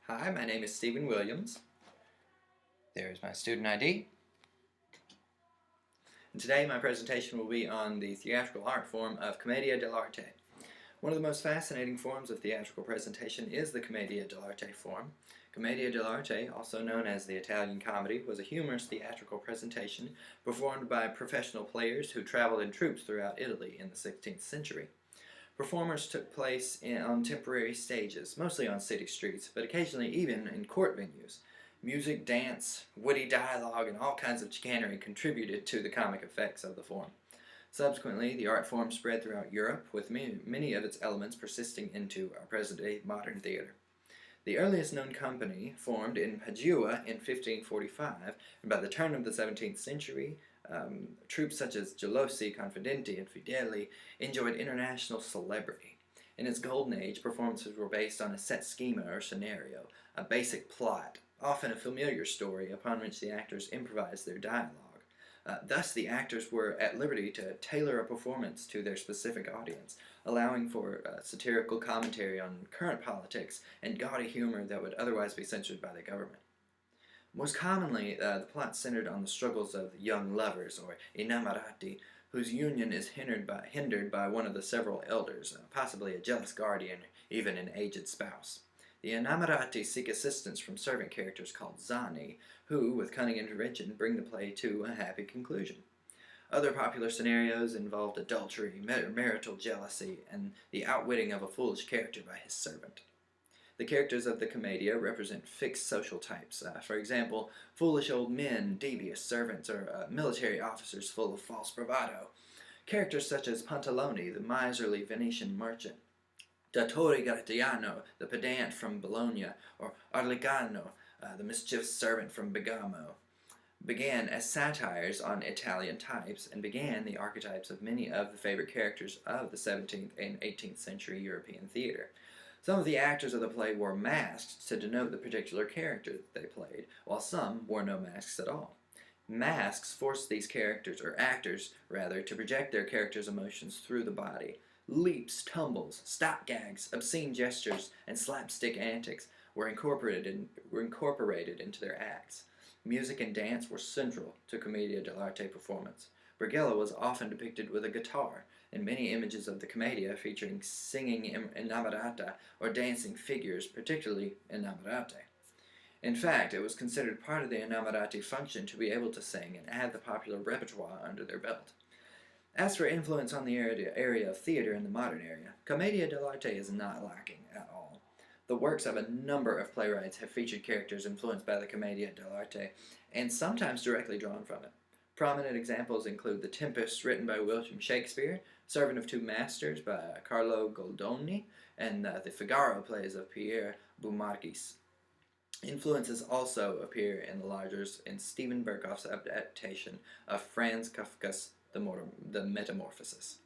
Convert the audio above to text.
Hi, my name is Stephen Williams. There's my student ID. And today my presentation will be on the theatrical art form of Commedia dell'Arte. One of the most fascinating forms of theatrical presentation is the Commedia dell'Arte form. Commedia dell'Arte, also known as the Italian comedy, was a humorous theatrical presentation performed by professional players who traveled in troupes throughout Italy in the 16th century. Performers took place on temporary stages, mostly on city streets, but occasionally even in court venues. Music, dance, witty dialogue, and all kinds of chicanery contributed to the comic effects of the form. Subsequently, the art form spread throughout Europe, with many of its elements persisting into our present-day modern theater. The earliest known company formed in Padua in 1545, and by the turn of the 17th century, troops such as Gelosi, Confidenti, and Fideli enjoyed international celebrity. In its golden age, performances were based on a set schema or scenario, a basic plot, often a familiar story upon which the actors improvised their dialogue. Thus, the actors were at liberty to tailor a performance to their specific audience, allowing for satirical commentary on current politics and gaudy humor that would otherwise be censored by the government. Most commonly, the plot centered on the struggles of young lovers, or innamorati, whose union is hindered by one of the several elders, possibly a jealous guardian, even an aged spouse. The innamorati seek assistance from servant characters called zani, who, with cunning intervention, bring the play to a happy conclusion. Other popular scenarios involved adultery, marital jealousy, and the outwitting of a foolish character by his servant. The characters of the Commedia represent fixed social types. For example, foolish old men, devious servants, or military officers full of false bravado. Characters such as Pantalone, the miserly Venetian merchant, Dattore Gratiano, the pedant from Bologna, or Arligano, the mischievous servant from Bergamo, began as satires on Italian types and began the archetypes of many of the favorite characters of the 17th and 18th century European theater. Some of the actors of the play wore masks to denote the particular character that they played, while some wore no masks at all. Masks forced these characters, or actors rather, to project their characters' emotions through the body. Leaps, tumbles, stop gags, obscene gestures, and slapstick antics were incorporated into their acts. Music and dance were central to Commedia dell'Arte performance. Brigella was often depicted with a guitar, and many images of the Commedia featuring singing innamorata or dancing figures, particularly innamorate. In fact, it was considered part of the innamorati function to be able to sing and have the popular repertoire under their belt. As for influence on the area of theater in the modern era, Commedia dell'Arte is not lacking at all. The works of a number of playwrights have featured characters influenced by the Commedia dell'Arte, and sometimes directly drawn from it. Prominent examples include The Tempest, written by William Shakespeare, Servant of Two Masters by Carlo Goldoni, and the Figaro plays of Pierre Beaumarchais. Influences also appear in the largers in Stephen Berkoff's adaptation of Franz Kafka's The Metamorphosis.